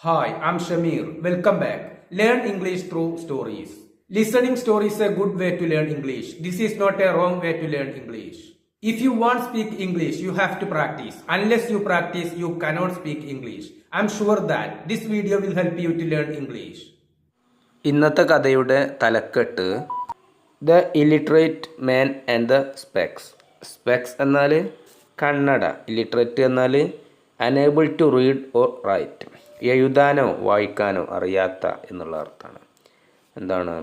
Hi, I'm Shamir. Welcome back. Learn English through stories. Listening stories is a good way to learn English. This is not a wrong way to learn English. If you want to speak English, you have to practice. Unless you practice, you cannot speak English. I'm sure that this video will help you to learn English. ഇന്നത്തെ കഥയുടെ തലക്കെട്ട് the illiterate man and the specs. Specs എന്നാൽ കണ്ണട, illiterate എന്നാൽ unable to read or write, എഴുതാനോ വായിക്കാനോ അറിയാത്ത എന്നുള്ള അർത്ഥമാണ്. എന്താണ്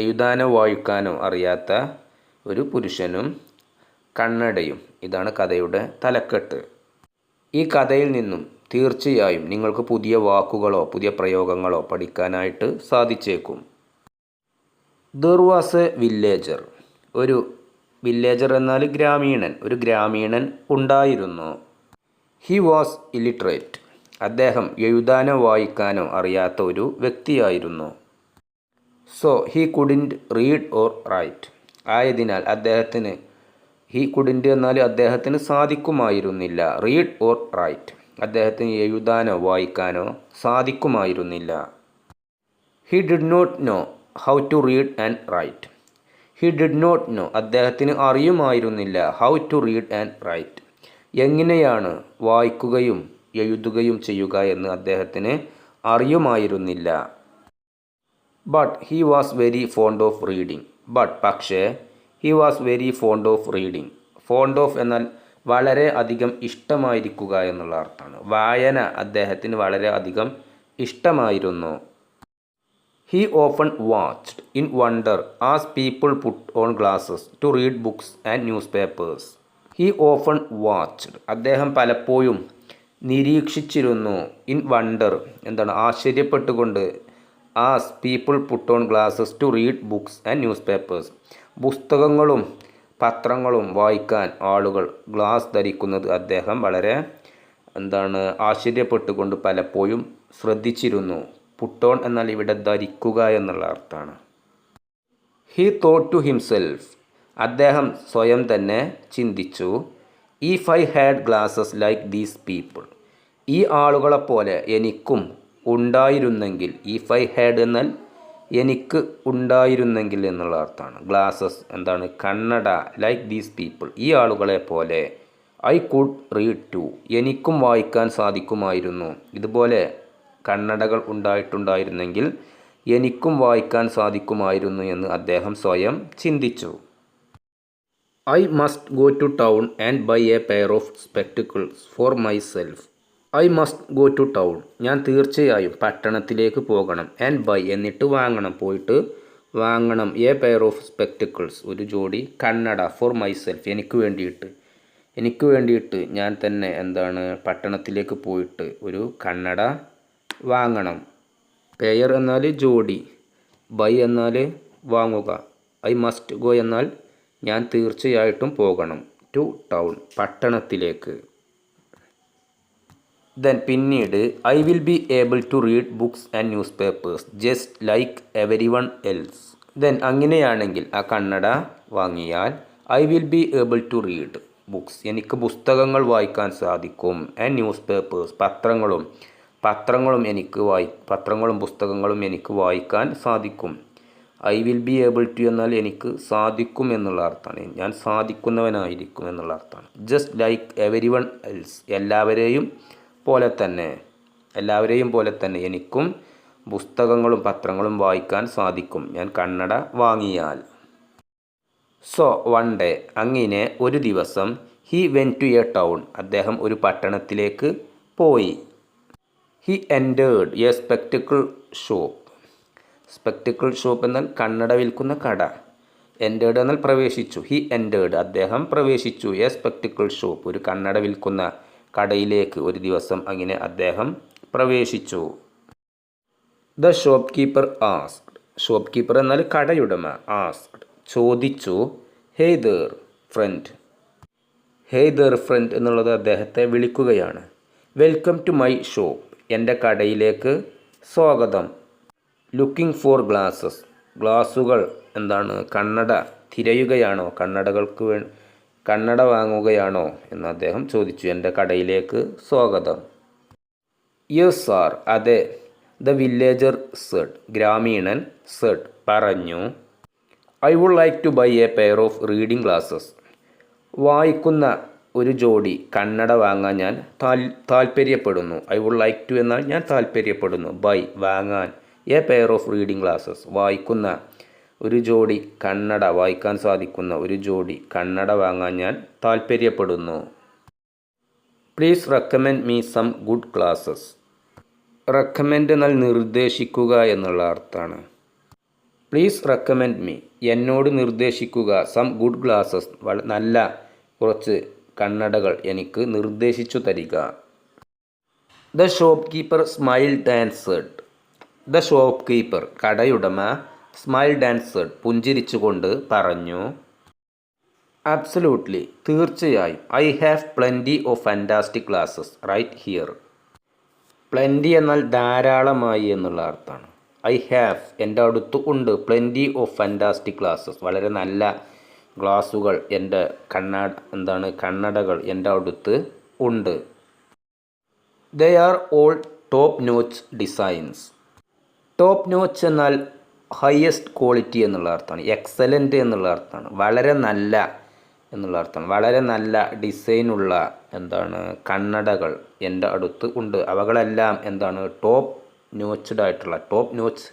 എഴുതാനോ വായിക്കാനോ അറിയാത്ത ഒരു പുരുഷനും കണ്ണടയും. ഇതാണ് കഥയുടെ തലക്കെട്ട്. ഈ കഥയിൽ നിന്നും തീർച്ചയായും നിങ്ങൾക്ക് പുതിയ വാക്കുകളോ പുതിയ പ്രയോഗങ്ങളോ പഠിക്കാനായിട്ട് സാധിച്ചേക്കും. There was a villager. ഒരു വില്ലേജർ എന്നാൽ ഗ്രാമീണൻ. ഒരു ഗ്രാമീണൻ ഉണ്ടായിരുന്നു. He was illiterate. അദ്ദേഹം എഴുതാനോ വായിക്കാനോ അറിയാത്ത ഒരു വ്യക്തിയായിരുന്നു. So he couldn't read or write. ആയതിനാൽ അദ്ദേഹത്തിന് എന്നാൽ അദ്ദേഹത്തിന് സാധിക്കുമായിരുന്നില്ല. റീഡ് ഓർ റൈറ്റ്, അദ്ദേഹത്തിന് എഴുതാനോ വായിക്കാനോ സാധിക്കുമായിരുന്നില്ല. He did not know how to read and write. He did not know, അദ്ദേഹത്തിന് അറിയുമായിരുന്നില്ല. How to read and write, എങ്ങനെയാണ് വായിക്കുകയും എഴുതുകയും ചെയ്യുക എന്ന് അദ്ദേഹത്തിന് അറിയുമായിരുന്നില്ല. But he was very fond of reading. പക്ഷേ he was very fond of reading. Fond of എന്നാൽ വളരെ അധികം ഇഷ്ടമായിരിക്കുക എന്നുള്ള അർത്ഥമാണ്. വായന അദ്ദേഹത്തിന് വളരെ അധികം ഇഷ്ടമായിരുന്നു. He often watched in wonder as people put on glasses to read books and newspapers. He often watched, അദ്ദേഹം പലപ്പോഴും നിരീക്ഷിച്ചിരുന്നു. ഇൻ വണ്ടർ എന്താണ്, ആശ്ചര്യപ്പെട്ടുകൊണ്ട്. As people put on glasses to read books and newspapers, പുസ്തകങ്ങളും പത്രങ്ങളും വായിക്കാൻ ആളുകൾ glass ധരിക്കുന്നത് അദ്ദേഹം വളരെ ആശ്ചര്യപ്പെട്ടുകൊണ്ട് പലപ്പോഴും ശ്രദ്ധിച്ചിരുന്നു. പുട്ടോൺ എന്നാൽ ഇവിടെ ധരിക്കുക എന്നുള്ള അർത്ഥമാണ്. ഹി തോട്ട് ടു ഹിംസെൽഫ്, അദ്ദേഹം സ്വയം തന്നെ ചിന്തിച്ചു. If I had glasses like these people, ഈ ആളുകളെപ്പോലെ എനിക്കും ഉണ്ടായിരുന്നെങ്കിൽ. ഇഫ് ഐ ഹാഡ് എന്നാൽ എനിക്ക് ഉണ്ടായിരുന്നെങ്കിൽ എന്നുള്ള അർത്ഥമാണ്. ഗ്ലാസസ് എന്താണ്, കണ്ണട. ലൈക്ക് ദീസ് പീപ്പിൾ, ഈ ആളുകളെ പോലെ. ഐ കുഡ് റീഡ് ടു, എനിക്കും വായിക്കാൻ സാധിക്കുമായിരുന്നു. ഇതുപോലെ കണ്ണടകൾ ഉണ്ടായിട്ടുണ്ടായിരുന്നെങ്കിൽ എനിക്കും വായിക്കാൻ സാധിക്കുമായിരുന്നു എന്ന് അദ്ദേഹം സ്വയം ചിന്തിച്ചു. I must go to town and buy a pair of spectacles for myself. I must go to town, ഞാൻ തീർച്ചയായും പട്ടണത്തിലേക്ക് പോകണം. ആൻഡ് ബൈ എന്നിട്ട് വാങ്ങണം, പോയിട്ട് വാങ്ങണം. എ പെയർ ഓഫ് സ്പെക്ടിക്കിൾസ്, ഒരു ജോഡി കണ്ണട. ഫോർ മൈ സെൽഫ്, എനിക്ക് വേണ്ടിയിട്ട് ഞാൻ തന്നെ പട്ടണത്തിലേക്ക് പോയിട്ട് ഒരു കണ്ണട വാങ്ങണം. പെയർ എന്നാൽ ജോഡി, ബൈ എന്നാൽ വാങ്ങുക, ഐ മസ്റ്റ് ഗോ എന്നാൽ ഞാൻ തീർച്ചയായിട്ടും പോകണം. ടു ടൗൺ, പട്ടണത്തിലേക്ക്. ദെൻ പിന്നീട് I will be able to read books and newspapers just like everyone else. Then അങ്ങനെയാണെങ്കിൽ, ആ കണ്ണട വാങ്ങിയാൽ, I will be able to read books, എനിക്ക് പുസ്തകങ്ങൾ വായിക്കാൻ സാധിക്കും. ആൻഡ് ന്യൂസ് പേപ്പേഴ്സ്, പത്രങ്ങളും പുസ്തകങ്ങളും എനിക്ക് വായിക്കാൻ സാധിക്കും. I will be able to എന്നാൽ എനിക്ക് സാധിക്കും എന്നുള്ള അർത്ഥമാണ്. ഞാൻ സാധിക്കുന്നവനായിരിക്കും എന്നുള്ള അർത്ഥമാണ്. Just like everyone else, എല്ലാവരെയും പോലെ തന്നെ എനിക്കും പുസ്തകങ്ങളും പത്രങ്ങളും വായിക്കാൻ സാധിക്കും ഞാൻ കണ്ണട വാങ്ങിയാൽ. സോ വൺ ഡേ, അങ്ങനെ ഒരു ദിവസം. He went to a town, അദ്ദേഹം ഒരു പട്ടണത്തിലേക്ക് പോയി. He entered a spectacle shop. Spectacle shop എന്നാൽ കണ്ണട വിൽക്കുന്ന കട. എൻറ്റേർഡ് എന്നാൽ പ്രവേശിച്ചു. ഹി എൻറ്റേർഡ്, അദ്ദേഹം പ്രവേശിച്ചു. എ സ്പെക്ടിക്കിൾ ഷോപ്പ്, ഒരു കണ്ണട വിൽക്കുന്ന കടയിലേക്ക് ഒരു ദിവസം അങ്ങനെ അദ്ദേഹം പ്രവേശിച്ചു. The shop keeper asked, shop keeper എന്നാൽ കടയുടമ. ആസ്ക്ഡ്, ചോദിച്ചു. ഹേയ് ദേർ ഫ്രണ്ട്, എന്നുള്ളത് അദ്ദേഹത്തെ വിളിക്കുകയാണ്. വെൽക്കം ടു മൈ ഷോപ്പ്, എൻ്റെ കടയിലേക്ക് സ്വാഗതം. ലുക്കിംഗ് ഫോർ ഗ്ലാസസ്, ഗ്ലാസുകൾ കണ്ണട തിരയുകയാണോ, കണ്ണട വാങ്ങുകയാണോ എന്ന് അദ്ദേഹം ചോദിച്ചു. എൻ്റെ കടയിലേക്ക് സ്വാഗതം. യെസ് സാർ, അതെ. ദ വില്ലേജർ സെഡ്, ഗ്രാമീണൻ സെഡ് പറഞ്ഞു. I would like to buy a pair of reading glasses. വായിക്കുന്ന ഒരു ജോഡി കണ്ണട വാങ്ങാൻ ഞാൻ താല്പര്യപ്പെടുന്നു. ഐ വുഡ് ലൈക്ക് ടു എന്നാൽ ഞാൻ താല്പര്യപ്പെടുന്നു. ബൈ വാങ്ങാൻ, A pair of reading glasses വായിക്കുന്ന ഒരു ജോഡി കണ്ണട, വായിക്കാൻ സാധിക്കുന്ന ഒരു ജോഡി കണ്ണട വാങ്ങാൻ ഞാൻ താല്പര്യപ്പെടുന്നു. Please recommend me some good glasses. Recommend എന്നാൽ നിർദ്ദേശിക്കുക എന്നുള്ള അർത്ഥമാണ്. പ്ലീസ് റെക്കമെൻഡ് മീ, എന്നോട് നിർദ്ദേശിക്കുക, സം ഗുഡ് ഗ്ലാസസ്, നല്ല കുറച്ച് കണ്ണടകൾ എനിക്ക് നിർദ്ദേശിച്ചു തരിക. The shopkeeper smiled and said. The shopkeeper, കടയുടമ, സ്മൈൽഡ് ആൻഡ് സെഡ്, പുഞ്ചിരിച്ചുകൊണ്ട് പറഞ്ഞു. അബ്സല്യൂട്ട്ലി, തീർച്ചയായും. I have plenty of fantastic glasses right here. Plenty എന്നാൽ ധാരാളമായി എന്നുള്ള അർത്ഥമാണ്. ഐ ഹാവ്, എൻ്റെ അടുത്ത് ഉണ്ട്. പ്ലെൻറ്റി ഓഫ് ഫാൻറ്റാസ്റ്റിക് ഗ്ലാസസ്, വളരെ നല്ല ഗ്ലാസുകൾ, എൻ്റെ കണ്ണടകൾ എൻ്റെ അടുത്ത് ഉണ്ട്. They are all top notch designs. Top notch എന്നാൽ ഹയസ്റ്റ് ക്വാളിറ്റി എന്നുള്ള അർത്ഥമാണ്. എക്സലൻ്റ് എന്നുള്ള അർത്ഥമാണ്. വളരെ നല്ല എന്നുള്ള അർത്ഥമാണ്. വളരെ നല്ല ഡിസൈനുള്ള കണ്ണടകൾ എൻ്റെ അടുത്ത് ഉണ്ട്. അവകളെല്ലാം ടോപ്പ് നോച്ച്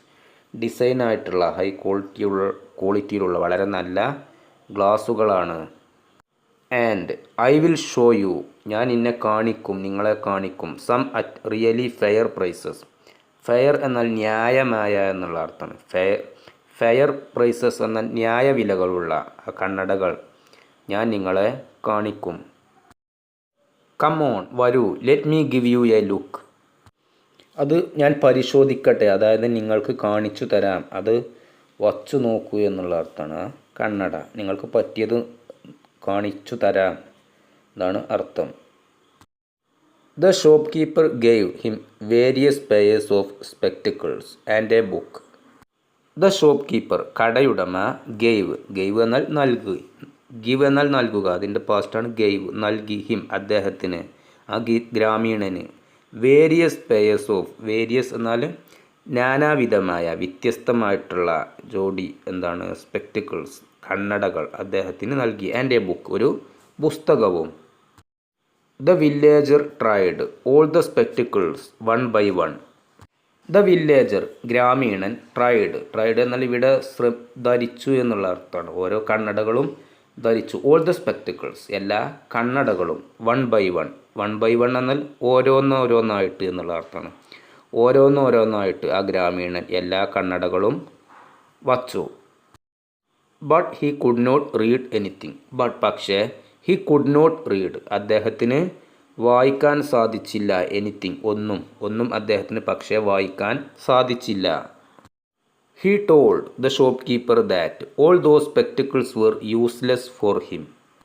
ഡിസൈൻ ആയിട്ടുള്ള ഹൈ ക്വാളിറ്റിയിലുള്ള വളരെ നല്ല ഗ്ലാസുകളാണ്. And I will show you, ഞാൻ നിങ്ങളെ കാണിക്കും. Some at really fair prices. Fair എന്നാൽ ന്യായമായ എന്നുള്ള അർത്ഥമാണ്. ഫെയർ പ്രൈസസ് എന്നാൽ ന്യായവിലകളുള്ള കണ്ണടകൾ ഞാൻ നിങ്ങളെ കാണിക്കും. കമോൺ, വരൂ. Let me give you A look. അത് ഞാൻ പരിശോധിക്കട്ടെ, അതായത് നിങ്ങൾക്ക് കാണിച്ചു തരാം. അത് വച്ചു നോക്കൂ എന്നുള്ള അർത്ഥമാണ്. കണ്ണട നിങ്ങൾക്ക് പറ്റിയത് കാണിച്ചു തരാം എന്നാണ് അർത്ഥം. The shopkeeper gave him various pairs of spectacles and a book. The shopkeeper, കടയുടമ, ഗേവ് എന്നാൽ നൽകി, ഗിവ് എന്നാൽ നൽകുക, അതിൻ്റെ പാസ്റ്റാണ് ഗേവ്, നൽകി, ഹിം അദ്ദേഹത്തിന്, ആ ഗ്രാമീണന്, വേരിയസ് പെയേഴ്സ് ഓഫ്, വേരിയസ് എന്നാൽ നാനാവിധമായ വ്യത്യസ്തമായിട്ടുള്ള ജോഡി സ്പെക്ടിക്കിൾസ് കണ്ണടകൾ അദ്ദേഹത്തിന് നൽകി. ആൻഡ് എ ബുക്ക്, ഒരു പുസ്തകവും. The villager tried all the spectacles one by one. The villager, ഗ്രാമീണൻ, ട്രൈഡ് എന്നാൽ ഇവിടെ ധരിച്ചു എന്നുള്ള അർത്ഥമാണ്. ഓരോ കണ്ണടകളും ധരിച്ചു. ഓൾ ദ സ്പെക്ടിക്കിൾസ്, എല്ലാ കണ്ണടകളും. വൺ ബൈ വൺ എന്നാൽ ഓരോന്നോരോന്നായിട്ട് എന്നുള്ള അർത്ഥമാണ്. ഓരോന്നോരോന്നായിട്ട് ആ ഗ്രാമീണൻ എല്ലാ കണ്ണടകളും വച്ചു. But he could not read anything. പക്ഷേ ഹി കുഡ് നോട്ട് റീഡ്, അദ്ദേഹത്തിന് വായിക്കാൻ സാധിച്ചില്ല. എനിത്തിങ്, ഒന്നും അദ്ദേഹത്തിന് പക്ഷേ വായിക്കാൻ സാധിച്ചില്ല. He told the shopkeeper that all those spectacles were useless for him.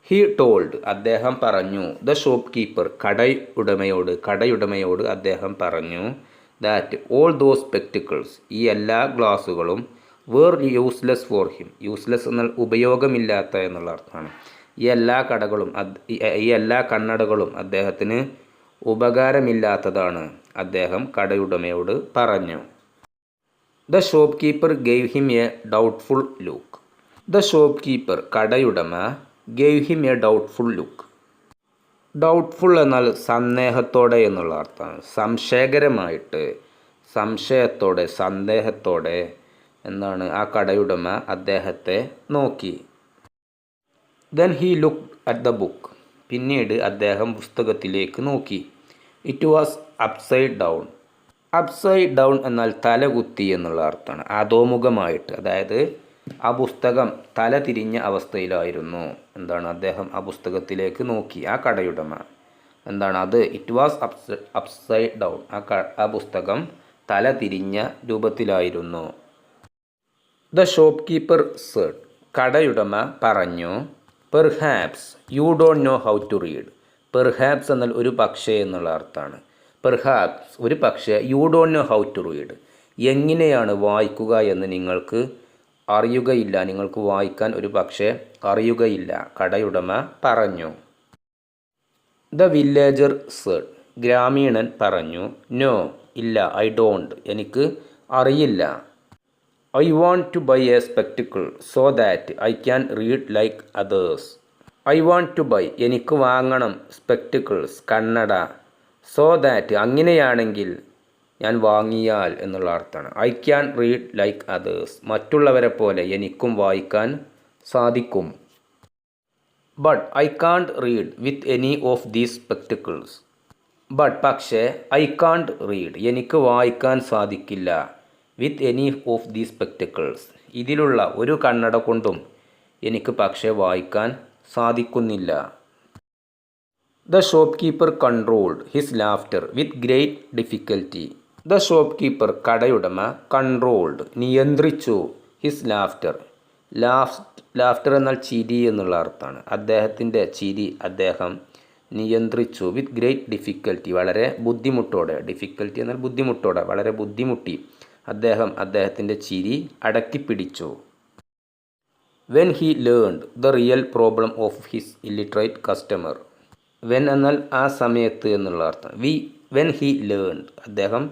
He told, അദ്ദേഹം പറഞ്ഞു. ദ ഷോപ്പ് കീപ്പർ, കടയുടമയോട് അദ്ദേഹം പറഞ്ഞു. ദാറ്റ് ഓൾ ദോസ് സ്പെക്ടിക്കിൾസ്, ഈ എല്ലാ ഗ്ലാസുകളും, were useless for him, useless എന്നാൽ ഉപയോഗമില്ലാത്ത എന്നുള്ള അർത്ഥമാണ്. ഈ എല്ലാ കണ്ണടകളും അദ്ദേഹത്തിന് ഉപകാരമില്ലാത്തതാണ്, അദ്ദേഹം കടയുടമയോട് പറഞ്ഞു. The shopkeeper gave him a doubtful look. The shopkeeper, കടയുടമ, gave him a doubtful look. Doubtful എന്നാൽ സന്ദേഹത്തോടെ എന്നുള്ള അർത്ഥമാണ്. സംശയകരമായിട്ട്, സംശയത്തോടെ, സന്ദേഹത്തോടെ ആ കടയുടമ അദ്ദേഹത്തെ നോക്കി. Then he looked at the book. പിന്നീട് അദ്ദേഹം പുസ്തകത്തിലേക്ക് നോക്കി. It was upside down. Upside down എന്നാൽ തലകുത്തി എന്നുള്ള അർത്ഥമാണ്. അധോമുഖമായിട്ട്, അതായത് ആ പുസ്തകം തല തിരിഞ്ഞ അവസ്ഥയിലായിരുന്നു. അദ്ദേഹം ആ പുസ്തകത്തിലേക്ക് നോക്കി. ആ കടയുടമ അത് ഇറ്റ് വാസ് അപ്സൈഡ് ഡൗൺ. ആ പുസ്തകം തല തിരിഞ്ഞ രൂപത്തിലായിരുന്നു. ദ ഷോപ്പ് കീപ്പർ സെഡ്, കടയുടമ പറഞ്ഞു. Perhaps you don't know how to read. Perhaps എന്നാൽ ഒരു പക്ഷേ എന്നുള്ള അർത്ഥമാണ്. പെർഹാപ്സ്, ഒരു പക്ഷേ, you don't know how to read, എങ്ങനെയാണ് വായിക്കുക എന്ന് നിങ്ങൾക്ക് അറിയുകയില്ല, നിങ്ങൾക്ക് വായിക്കാൻ ഒരു പക്ഷേ അറിയുകയില്ല, കടയുടമ പറഞ്ഞു. ദ വില്ലേജർ സെഡ്, ഗ്രാമീണൻ പറഞ്ഞു. നോ, ഇല്ല, ഐ ഡോണ്ട്, എനിക്ക് അറിയില്ല. I want to buy a spectacle so that I can read like others. I want to buy, എനിക്ക് വാങ്ങണം, സ്പെക്ടിക്കിൾസ്, കണ്ണട, സോ ദാറ്റ്, അങ്ങനെയാണെങ്കിൽ, ഞാൻ വാങ്ങിയാൽ എന്നുള്ള അർത്ഥമാണ്. I can read like others, മറ്റുള്ളവരെ പോലെ എനിക്കും വായിക്കാൻ സാധിക്കും. But I can't read with any of these spectacles. But പക്ഷേ, ഐ കാണ്ട് റീഡ്, എനിക്ക് വായിക്കാൻ സാധിക്കില്ല, with any of these spectacles, ഇതിലുള്ള ഒരു കണ്ണട കൊണ്ടും എനിക്ക് പക്ഷേ വായിക്കാൻ സാധിക്കുന്നില്ല. The shopkeeper controlled his laughter with great difficulty. The shopkeeper, കടയുടമ, കൺട്രോൾഡ്, നിയന്ത്രിച്ചു, ഹിസ് ലാഫ്റ്റർ, ലാഫ്റ്റർ എന്നാൽ ചിരി എന്നുള്ള അർത്ഥമാണ്. അദ്ദേഹത്തിൻ്റെ ചിരി അദ്ദേഹം നിയന്ത്രിച്ചു, വിത്ത് ഗ്രേറ്റ് ഡിഫിക്കൽറ്റി, വളരെ ബുദ്ധിമുട്ടോടെ, ഡിഫിക്കൽറ്റി എന്നാൽ ബുദ്ധിമുട്ടോടെ, വളരെ ബുദ്ധിമുട്ടി അദ്ദേഹം അദ്ദേഹത്തിൻ്റെ ചിരി അടക്കിപ്പിടിച്ചു. When he learned the real problem of his illiterate customer. When എന്നാൽ ആ സമയത്ത് എന്നുള്ള അർത്ഥം. വെൻ ഹി ലേൺഡ്, അദ്ദേഹം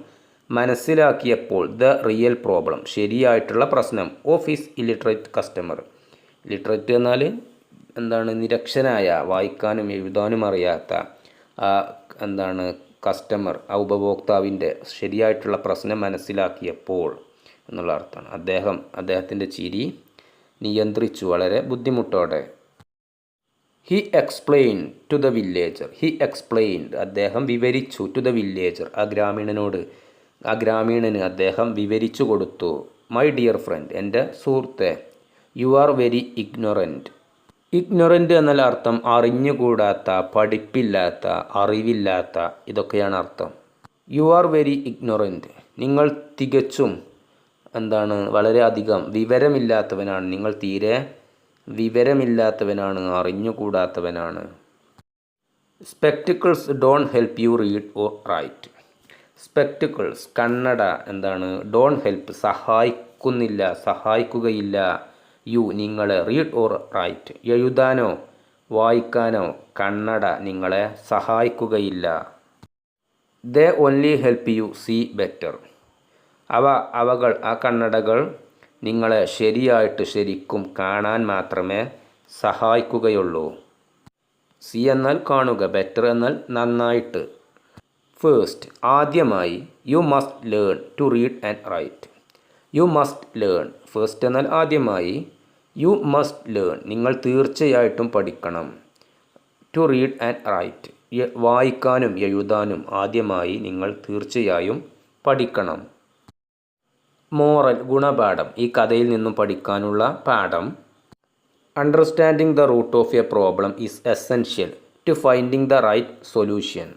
മനസ്സിലാക്കിയപ്പോൾ, ദ റിയൽ പ്രോബ്ലം, ശരിയായിട്ടുള്ള പ്രശ്നം, of his illiterate customer. Literate എന്നാൽ എന്താണ്, നിരക്ഷനായ, വായിക്കാനും എഴുതാനും അറിയാത്ത എന്താണ് കസ്റ്റമർ, ആ ഉപഭോക്താവിൻ്റെ ശരിയായിട്ടുള്ള പ്രശ്നം മനസ്സിലാക്കിയപ്പോൾ എന്നുള്ള അർത്ഥമാണ്. അദ്ദേഹത്തിൻ്റെ ചിരി നിയന്ത്രിച്ചു, വളരെ ബുദ്ധിമുട്ടോടെ. He explained to the villager. He explained, അദ്ദേഹം വിവരിച്ചു, ടു ദ വില്ലേജർ, ആ ഗ്രാമീണന് അദ്ദേഹം വിവരിച്ചു കൊടുത്തു. മൈ ഡിയർ ഫ്രണ്ട്, എൻ്റെ സുഹൃത്തെ, യു ആർ വെരി ഇഗ്നൊറൻറ്റ്. ഇഗ്നൊറൻറ്റ് എന്നാൽ അർത്ഥം അറിഞ്ഞുകൂടാത്ത, പഠിപ്പില്ലാത്ത, അറിവില്ലാത്ത, ഇതൊക്കെയാണ് അർത്ഥം. യു ആർ വെരി ഇഗ്നൊറൻറ്റ്, നിങ്ങൾ തികച്ചും വളരെയധികം വിവരമില്ലാത്തവനാണ്, നിങ്ങൾ തീരെ വിവരമില്ലാത്തവനാണ്, അറിഞ്ഞുകൂടാത്തവനാണ്. Spectacles don't help you read or write. Spectacles, കണ്ണട, ഡോണ്ട് ഹെൽപ്പ്, സഹായിക്കുകയില്ല, യു, നിങ്ങളെ, റീഡ് ഓർ റൈറ്റ്, എഴുതാനോ വായിക്കാനോ കണ്ണട നിങ്ങളെ സഹായിക്കുകയില്ല. They only help you see better. ആ കണ്ണടകൾ നിങ്ങളെ ശരിക്കും കാണാൻ മാത്രമേ സഹായിക്കുകയുള്ളൂ. സി എന്നാൽ കാണുക, ബെറ്റർ എന്നാൽ നന്നായിട്ട്. ഫസ്റ്റ്, ആദ്യമായി, you must learn to read and write. You must learn, first എന്നാൽ ആദ്യമായി, യു മസ്റ്റ് ലേൺ, നിങ്ങൾ തീർച്ചയായിട്ടും പഠിക്കണം, ടു റീഡ് ആൻഡ് റൈറ്റ്, വായിക്കാനും എഴുതാനും ആദ്യമായി നിങ്ങൾ തീർച്ചയായും പഠിക്കണം. മോറൽ, ഗുണപാഠം, ഈ കഥയിൽ നിന്നും പഠിക്കാനുള്ള പാഠം. Understanding the root of a problem is essential to finding the right solution.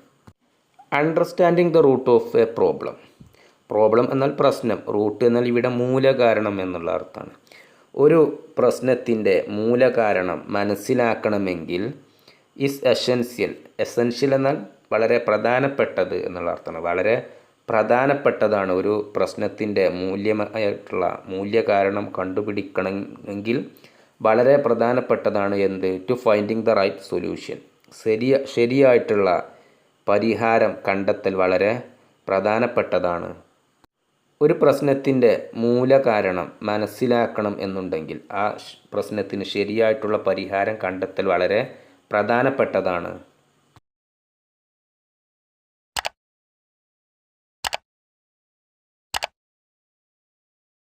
Understanding the root of a problem. Problem എന്നാൽ പ്രശ്നം, റൂട്ട് എന്നാൽ ഇവിടെ മൂലകാരണം എന്നുള്ള അർത്ഥമാണ്. ഒരു പ്രശ്നത്തിൻ്റെ മൂലകാരണം മനസ്സിലാക്കണമെങ്കിൽ ഈസ് എസെൻഷ്യൽ. എസെൻഷ്യൽ എന്നാൽ വളരെ പ്രധാനപ്പെട്ടത് എന്നുള്ള അർത്ഥമാണ്. വളരെ പ്രധാനപ്പെട്ടതാണ് ഒരു പ്രശ്നത്തിൻ്റെ മൂല്യകാരണം കണ്ടുപിടിക്കണമെങ്കിൽ വളരെ പ്രധാനപ്പെട്ടതാണ് എന്ത്, to finding the right solution, ശരിയായിട്ടുള്ള പരിഹാരം കണ്ടെത്തൽ വളരെ പ്രധാനപ്പെട്ടതാണ്. ഒരു പ്രശ്നത്തിൻ്റെ മൂലകാരണം മനസ്സിലാക്കണം എന്നുണ്ടെങ്കിൽ ആ പ്രശ്നത്തിന് ശരിയായിട്ടുള്ള പരിഹാരം കണ്ടെത്തൽ വളരെ പ്രധാനപ്പെട്ടതാണ്.